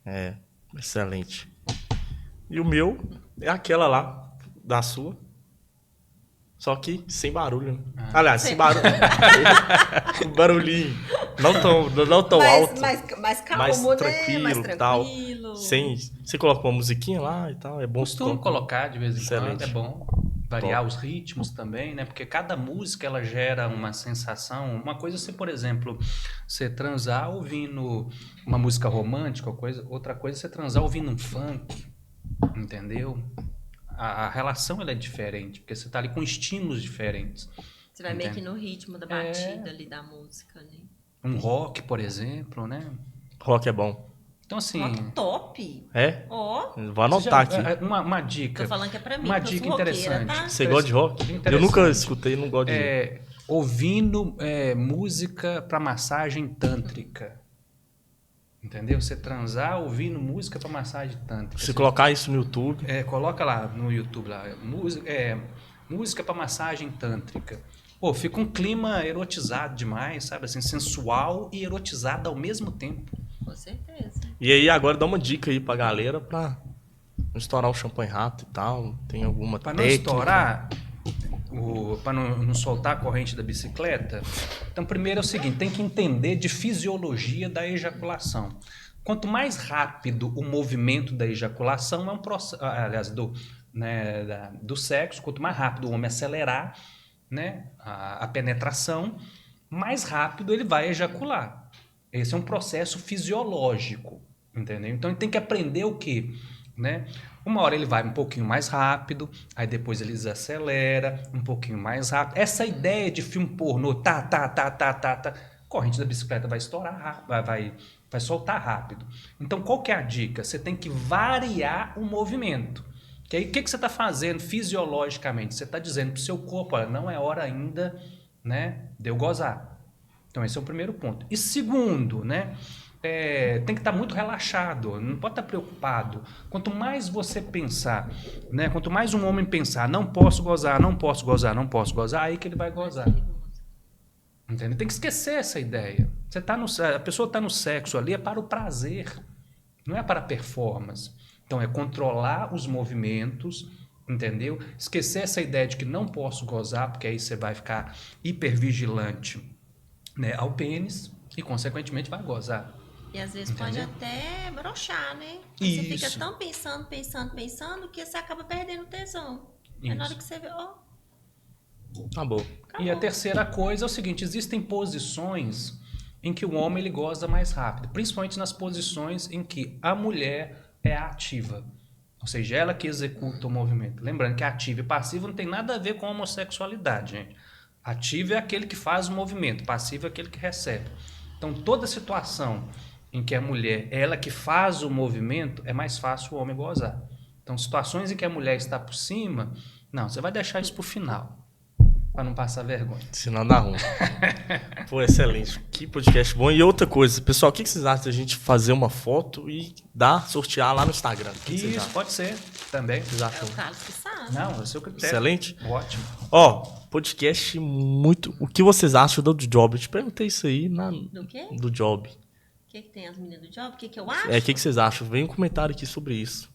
É, excelente. E o meu é aquela lá, da sua. Só que sem barulho, né? Aliás, sem barulho. Barulhinho. Não tão alto. Mais Mais calmo, né? Mais tranquilo e tal. tranquilo. Sem. Você coloca uma musiquinha lá e tal. É bom Costumo colocar de vez em quando, é Excelente. bom. Variar Top. os ritmos também, né? Porque cada música ela gera uma sensação. Uma coisa é você, por exemplo, você transar ouvindo uma música romântica, outra coisa é você transar ouvindo um funk, entendeu? A relação ela é diferente, porque você está ali com estímulos diferentes. Você vai meio que Entende? no ritmo da batida ali da música, né? Um rock, por exemplo, né? Rock é bom. Então, assim. Rock top. É? Ó, Vou anotar você já- aqui. Uma dica. tô falando que é pra mim, Uma porque eu dica sou roqueira, interessante. tá? Você gosta de rock? Eu Interessante. nunca escutei, não gosto de rock. Ouvindo música para massagem tântrica. Entendeu? Você transar ouvindo música para massagem tântrica. Se colocar isso no YouTube. Coloca lá no YouTube, lá, música para massagem tântrica. Pô, fica um clima erotizado demais, sabe? Assim, sensual e erotizado ao mesmo tempo. Com certeza. E aí, agora dá uma dica aí pra galera pra não estourar o champanhe rato e tal. Tem alguma Para não técnica? estourar, para não soltar a corrente da bicicleta, então primeiro é o seguinte, tem que entender de fisiologia da ejaculação. Quanto mais rápido o movimento da ejaculação, é um processo, aliás, do sexo, quanto mais rápido o homem acelerar, né, a penetração, mais rápido ele vai ejacular. Esse é um processo fisiológico, entendeu? Então ele tem que aprender o quê? Né? Uma hora ele vai um pouquinho mais rápido, aí depois ele desacelera, um pouquinho mais rápido. Essa ideia de filme pornô, corrente da bicicleta vai estourar, vai soltar rápido. Então qual que é a dica? Você tem que variar o movimento. Que aí o que você está fazendo fisiologicamente? Você está dizendo para o seu corpo, olha, não é hora ainda, né, de eu gozar. Então esse é o primeiro ponto. E segundo, né? Tem que estar muito relaxado, não pode estar preocupado. Quanto mais você pensar, né? Quanto mais um homem pensar, não posso gozar, não posso gozar, não posso gozar, aí que ele vai gozar. Entendeu? Tem que esquecer essa ideia. A pessoa está no sexo ali é para o prazer, não é para a performance. Então é controlar os movimentos, entendeu? Esquecer essa ideia de que não posso gozar, porque aí você vai ficar hipervigilante, né, ao pênis e consequentemente vai gozar. E às vezes pode até broxar, né? Isso. Você fica tão pensando que você acaba perdendo o tesão. Isso. É na hora que você vê, Acabou. E a terceira coisa é o seguinte, existem posições em que o homem ele goza mais rápido, principalmente nas posições em que a mulher é ativa. Ou seja, ela que executa o movimento. Lembrando que ativo e passivo não tem nada a ver com homossexualidade, gente. Ativo é aquele que faz o movimento, passivo é aquele que recebe. Então, toda situação em que a mulher é ela que faz o movimento, é mais fácil o homem gozar. Então, situações em que a mulher está por cima, não, você vai deixar isso para o final, para não passar vergonha. Senão dá ruim. Pô, excelente. Que podcast bom. E outra coisa, pessoal, o que vocês acham da gente fazer uma foto e sortear lá no Instagram? O que vocês Isso, acham? pode ser também. Vocês É acham? o Carlos que sabe. Não, é o seu critério. Excelente. Ótimo. Ó, podcast muito... O que vocês acham do Job? Eu te perguntei isso aí Do quê? do Job. O que tem as meninas do job? O que eu acho? O que vocês acham? Vem um comentário aqui sobre isso.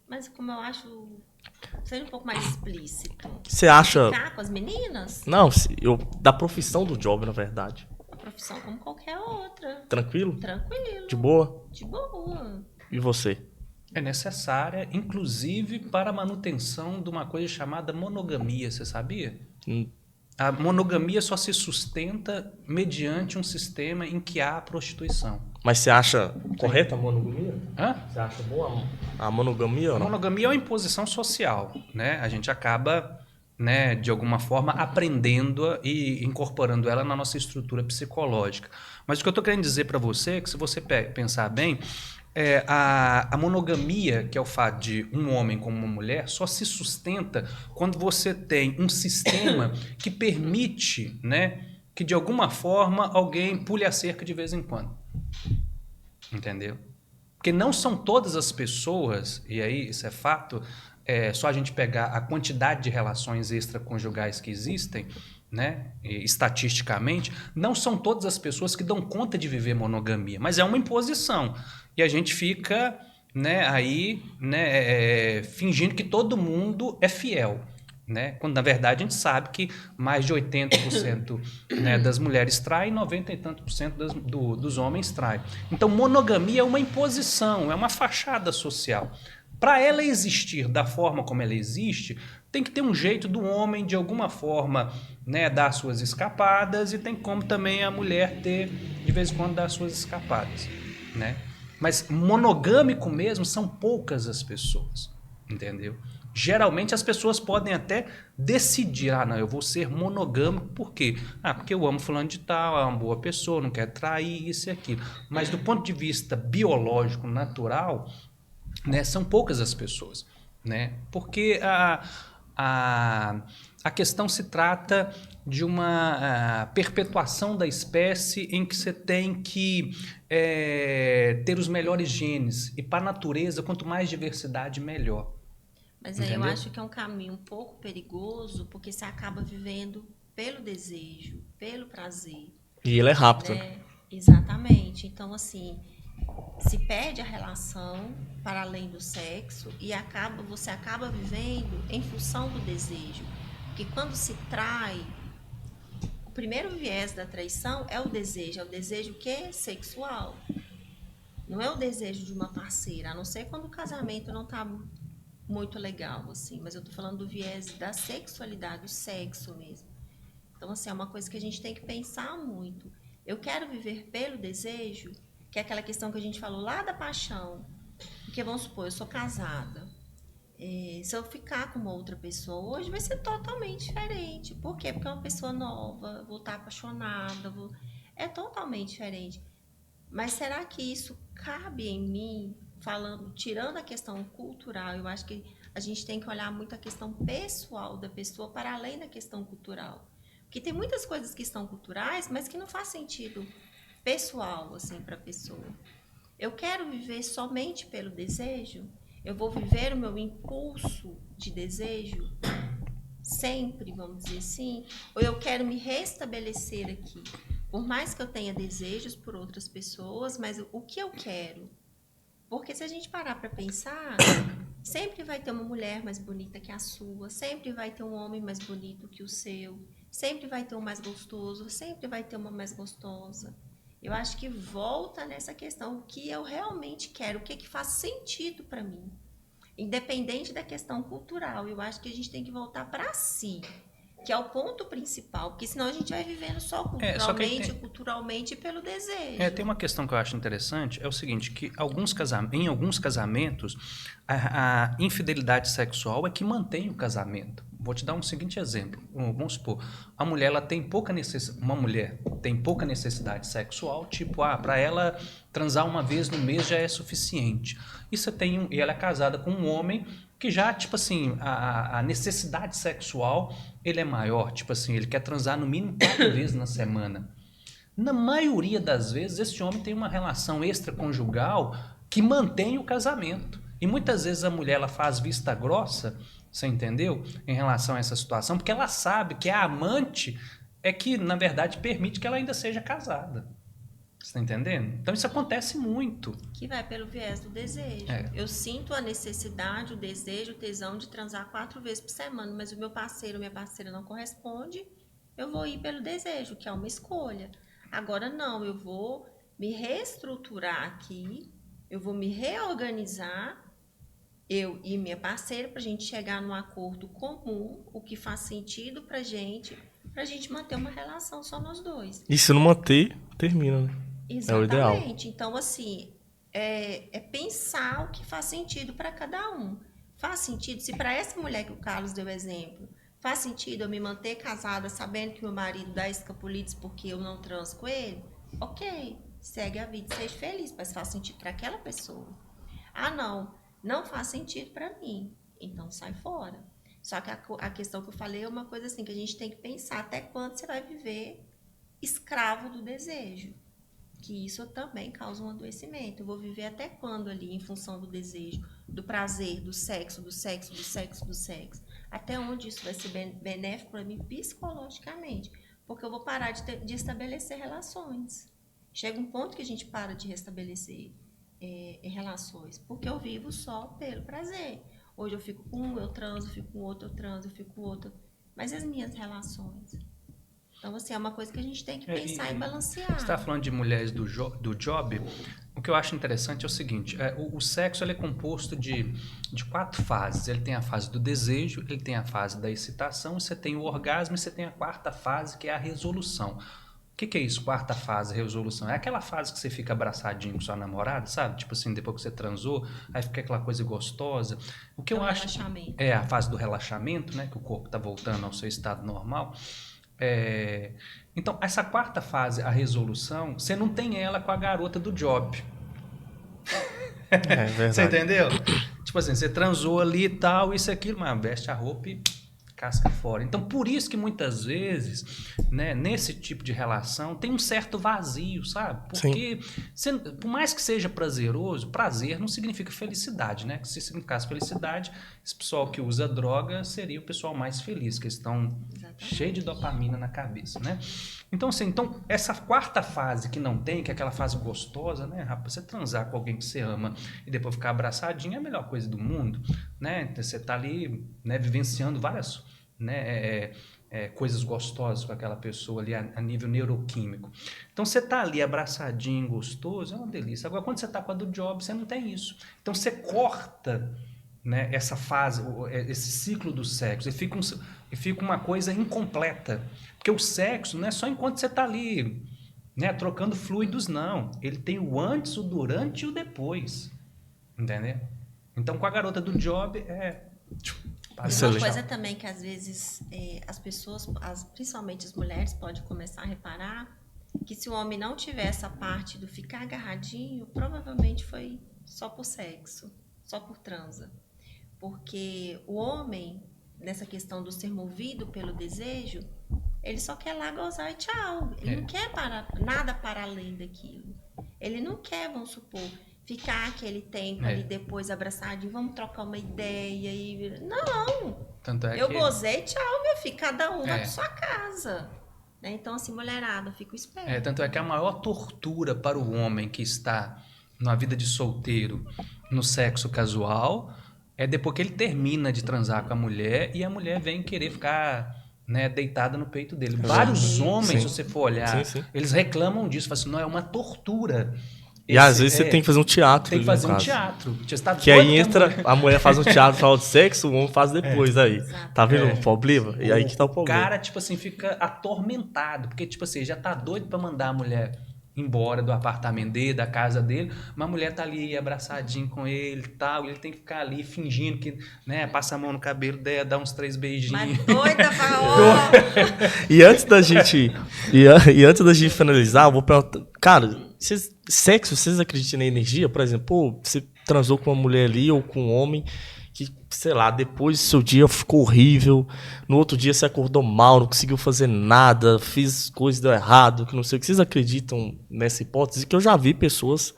Mas como eu acho... Seja um pouco mais explícito. O que você acha... Ficar com as meninas? Não, da profissão do Job, na verdade. A profissão como qualquer outra. Tranquilo? Tranquilo. De boa? De boa. E você? É necessária, inclusive, para a manutenção de uma coisa chamada monogamia, você sabia? A monogamia só se sustenta mediante um sistema em que há prostituição. Mas você acha correta a monogamia? Hã? Você acha boa a monogamia ou A não? monogamia é uma imposição social, né? A gente acaba, né, de alguma forma, aprendendo e incorporando ela na nossa estrutura psicológica. Mas o que eu estou querendo dizer para você é que, se você pensar bem, a monogamia, que é o fato de um homem com uma mulher, só se sustenta quando você tem um sistema que permite, né, que de alguma forma alguém pule a cerca de vez em quando. Entendeu? Porque não são todas as pessoas, e aí isso é fato, só a gente pegar a quantidade de relações extraconjugais que existem, né, estatisticamente, não são todas as pessoas que dão conta de viver monogamia, mas é uma imposição. e a gente fica, né, aí, né, fingindo que todo mundo é fiel. Né? Quando na verdade a gente sabe que mais de 80% né, das mulheres traem, 90 e tanto por cento dos homens traem. Então monogamia é uma imposição, é uma fachada social. Para ela existir da forma como ela existe, tem que ter um jeito do homem de alguma forma, né, dar suas escapadas, e tem como também a mulher ter de vez em quando dar suas escapadas, né? Mas monogâmico mesmo são poucas as pessoas, entendeu? Geralmente as pessoas podem até decidir, não, eu vou ser monogâmico, por quê? Porque eu amo fulano de tal, é uma boa pessoa, não quero trair, isso e aquilo. Mas do ponto de vista biológico, natural, né, são poucas as pessoas, né? Porque a questão se trata de uma perpetuação da espécie em que você tem que ter os melhores genes. E para a natureza, quanto mais diversidade, melhor. Mas aí eu Entendeu? acho que é um caminho um pouco perigoso, porque você acaba vivendo pelo desejo, pelo prazer, E ele é rápido. né? Exatamente. Então, assim, se perde a relação para além do sexo e você acaba vivendo em função do desejo. Porque quando se trai, o primeiro viés da traição é o desejo que? Sexual. Não é o desejo de uma parceira, a não ser quando o casamento não está muito legal, assim, mas eu tô falando do viés da sexualidade, do sexo mesmo. Então, assim, é uma coisa que a gente tem que pensar muito. Eu quero viver pelo desejo, que é aquela questão que a gente falou lá da paixão. Porque, vamos supor, eu sou casada. Se eu ficar com uma outra pessoa hoje, vai ser totalmente diferente. Por quê? Porque é uma pessoa nova, vou estar apaixonada, é totalmente diferente. Mas será que isso cabe em mim? Falando, tirando a questão cultural, eu acho que a gente tem que olhar muito a questão pessoal da pessoa para além da questão cultural. Porque tem muitas coisas que são culturais, mas que não faz sentido pessoal assim para a pessoa. Eu quero viver somente pelo desejo? Eu vou viver o meu impulso de desejo sempre, vamos dizer assim? Ou eu quero me restabelecer aqui? Por mais que eu tenha desejos por outras pessoas, mas o que eu quero? Porque se a gente parar para pensar, sempre vai ter uma mulher mais bonita que a sua, sempre vai ter um homem mais bonito que o seu, sempre vai ter um mais gostoso, sempre vai ter uma mais gostosa. Eu acho que volta nessa questão, o que eu realmente quero, o que faz sentido para mim. Independente da questão cultural, eu acho que a gente tem que voltar para si, que é o ponto principal, porque senão a gente vai vivendo só culturalmente pelo desejo. Tem uma questão que eu acho interessante, é o seguinte, que em alguns casamentos, a infidelidade sexual é que mantém o casamento. Vou te dar um seguinte exemplo. Vamos supor, uma mulher tem pouca necessidade sexual, tipo, para ela transar uma vez no mês já é suficiente. E ela é casada com um homem que já, tipo assim, a necessidade sexual, ele é maior, tipo assim, ele quer transar no mínimo 4 vezes na semana. Na maioria das vezes, esse homem tem uma relação extraconjugal que mantém o casamento. E muitas vezes a mulher ela faz vista grossa, você entendeu? Em relação a essa situação, porque ela sabe que a amante é que, na verdade, permite que ela ainda seja casada. Você está entendendo? Então isso acontece muito. Que vai pelo viés do desejo. Eu sinto a necessidade, o desejo, o tesão de transar 4 vezes por semana, mas o meu parceiro, minha parceira não corresponde, eu vou ir pelo desejo, que é uma escolha. Agora não, eu vou me reestruturar aqui, eu vou me reorganizar, eu e minha parceira, para a gente chegar num acordo comum, o que faz sentido para a gente manter uma relação só nós dois. E se não manter, termina, né? Exatamente. É o ideal. Então, assim, é pensar o que faz sentido para cada um. Faz sentido, se para essa mulher que o Carlos deu exemplo, faz sentido eu me manter casada sabendo que meu marido dá escapulites porque eu não transo com ele? Ok, segue a vida e seja feliz, mas faz sentido para aquela pessoa. Não faz sentido para mim, então sai fora. Só que a questão que eu falei é uma coisa assim, que a gente tem que pensar até quando você vai viver escravo do desejo. Que isso também causa um adoecimento. Eu vou viver até quando ali, em função do desejo, do prazer, do sexo. Até onde isso vai ser benéfico para mim psicologicamente. Porque eu vou parar de estabelecer relações. Chega um ponto que a gente para de restabelecer. em relações, porque eu vivo só pelo prazer. Hoje eu fico com um, eu transo, fico com outro, eu transo, eu fico com outro. Mas as minhas relações? Então, assim, é uma coisa que a gente tem que pensar e balancear. Você está falando de mulheres do job. O que eu acho interessante é o seguinte: o sexo ele é composto de 4 fases. Ele tem a fase do desejo, ele tem a fase da excitação, você tem o orgasmo e você tem a 4ª fase, que é a resolução. O que é isso, 4ª fase, resolução? É aquela fase que você fica abraçadinho com sua namorada, sabe? Tipo assim, depois que você transou, aí fica aquela coisa gostosa. O que eu acho relaxamento. é a fase do relaxamento, né? Que o corpo está voltando ao seu estado normal. Então, essa 4ª fase, a resolução, você não tem ela com a garota do job. É verdade. Você entendeu? Tipo assim, você transou ali e tal, isso e aquilo, mas veste a roupa e casca fora. Então, por isso que muitas vezes, né, nesse tipo de relação, tem um certo vazio, sabe? Porque, por mais que seja prazeroso, prazer não significa felicidade, né? Se significasse felicidade, esse pessoal que usa droga seria o pessoal mais feliz, que estão cheios de dopamina na cabeça, né? Então, assim, essa 4ª fase que não tem, que é aquela fase gostosa, né, rapaz? Você transar com alguém que você ama e depois ficar abraçadinho é a melhor coisa do mundo, né? Você tá ali, né, vivenciando várias, né, coisas gostosas com aquela pessoa ali a nível neuroquímico. Então, você tá ali abraçadinho, gostoso, é uma delícia. Agora, quando você tá com a do job, você não tem isso. Então, você corta, né, essa fase, esse ciclo do sexo, e fica uma coisa incompleta. Porque o sexo não é só enquanto você está ali, né, trocando fluidos, não. Ele tem o antes, o durante e o depois. Entendeu? Então, com a garota do job, Uma coisa também que às vezes as pessoas, principalmente as mulheres, podem começar a reparar, que se o homem não tiver essa parte do ficar agarradinho, provavelmente foi só por sexo, só por transa. Porque o homem, nessa questão do ser movido pelo desejo, ele só quer lá gozar e tchau. Ele não quer nada para além daquilo. Ele não quer, vamos supor, ficar aquele tempo ali depois abraçadinho, vamos trocar uma ideia. Não! Tanto é eu gozei, tchau, meu filho, cada um vai para sua casa. Né? Então, assim, mulherada, fica esperto. Tanto é que a maior tortura para o homem que está na vida de solteiro, no sexo casual, é depois que ele termina de transar com a mulher e a mulher vem querer ficar, né, deitada no peito dele. Vários homens, se você for olhar, eles reclamam disso, falam assim, não, é uma tortura. E às vezes você tem que fazer um teatro. Tem que fazer um teatro. Que aí entra, a mulher faz um teatro, fala de sexo, o homem faz depois aí. Tá vendo o problema? E aí que tá o problema. O cara, tipo assim, fica atormentado, porque, tipo assim, já tá doido pra mandar a mulher embora do apartamento dele, da casa dele, mas a mulher tá ali abraçadinho com ele e tal, e ele tem que ficar ali fingindo que, né, passa a mão no cabelo dela, dá uns 3 beijinhos. Mas doida, Paola! E antes da gente finalizar, eu vou perguntar, cara, sexo, vocês acreditam na energia? Por exemplo, pô, você transou com uma mulher ali ou com um homem que, sei lá, depois seu dia ficou horrível, no outro dia você acordou mal, não conseguiu fazer nada, fez coisas deu errado, que não sei o que. Vocês acreditam nessa hipótese? Que eu já vi pessoas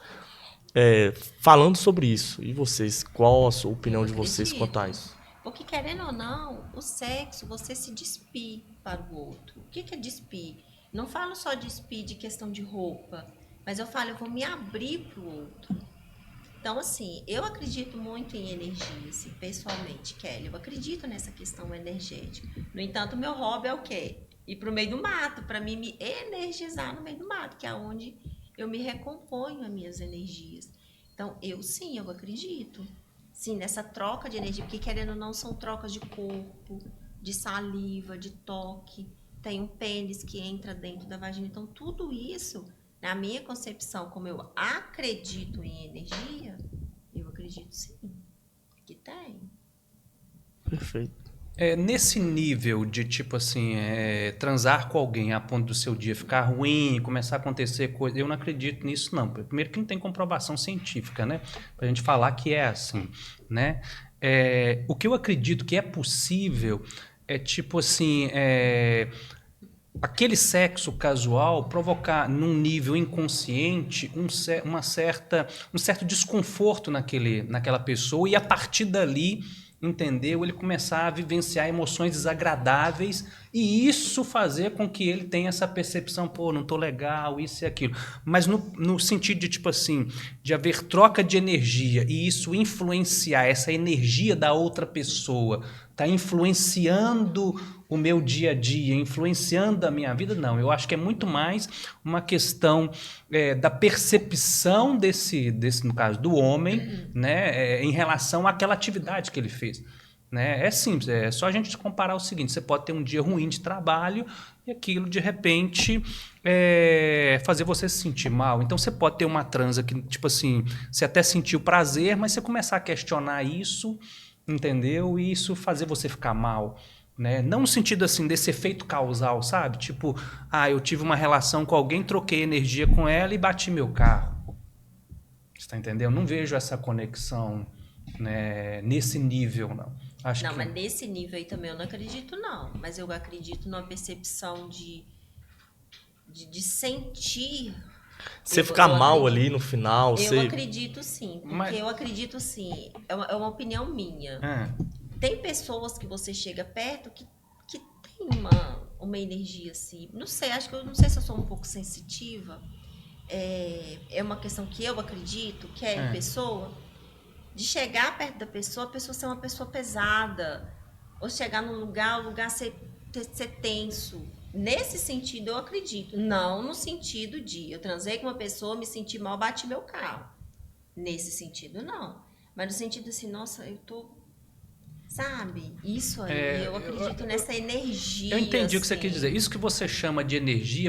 falando sobre isso. E vocês? Qual a sua opinião de vocês quanto a isso? Porque, querendo ou não, o sexo, você se despir para o outro. O que é despir? Não falo só despir de questão de roupa, mas eu falo, eu vou me abrir para o outro. Então, assim, eu acredito muito em energia, assim, pessoalmente, Kelly. Eu acredito nessa questão energética. No entanto, meu hobby é o quê? Ir para o meio do mato, para mim me energizar no meio do mato, que é onde eu me recomponho as minhas energias. Então, eu acredito. Sim, nessa troca de energia, porque querendo ou não, são trocas de corpo, de saliva, de toque. Tem um pênis que entra dentro da vagina. Então, tudo isso... Na minha concepção, como eu acredito em energia, eu acredito sim, que tem. Perfeito. Nesse nível de, tipo assim, transar com alguém a ponto do seu dia ficar ruim, começar a acontecer coisa, eu não acredito nisso, não. Primeiro que não tem comprovação científica, né? Pra gente falar que é assim, né? O que eu acredito que é possível é, tipo assim... aquele sexo casual provocar num nível inconsciente um certo desconforto naquela pessoa e a partir dali, entendeu? Ele começar a vivenciar emoções desagradáveis E isso fazer com que ele tenha essa percepção, pô, não tô legal, isso e aquilo. Mas no sentido de, tipo assim, de haver troca de energia e isso influenciar essa energia da outra pessoa, tá influenciando o meu dia a dia, influenciando a minha vida, não. Eu acho que é muito mais uma questão da percepção desse, no caso, do homem, né, em relação àquela atividade que ele fez. Né? É simples, é só a gente comparar o seguinte: você pode ter um dia ruim de trabalho e aquilo de repente fazer você se sentir mal. Então você pode ter uma transa que, tipo assim, você até sentiu prazer, mas você começar a questionar isso, entendeu? E isso fazer você ficar mal. Né? Não no sentido assim desse efeito causal, sabe? Tipo, eu tive uma relação com alguém, troquei energia com ela e bati meu carro. Você tá entendendo? Eu não vejo essa conexão, né, nesse nível, não. Não, mas nesse nível aí também eu não acredito, não. Mas eu acredito numa percepção de sentir. Você ficar mal ali no final. Eu acredito sim, porque eu acredito sim. É uma opinião minha. Tem pessoas que você chega perto que tem uma energia assim. Não sei, não sei se eu sou um pouco sensitiva. É uma questão que eu acredito, que é em pessoa. De chegar perto da pessoa, a pessoa ser uma pessoa pesada. Ou chegar num lugar, o lugar ser tenso. Nesse sentido, eu acredito. Não no sentido de eu transei com uma pessoa, me senti mal, bati meu carro. Nesse sentido, não. Mas no sentido assim, nossa, eu tô... Sabe? Isso aí, eu acredito nessa energia. Eu entendi assim. o que você quer dizer. Isso que você chama de energia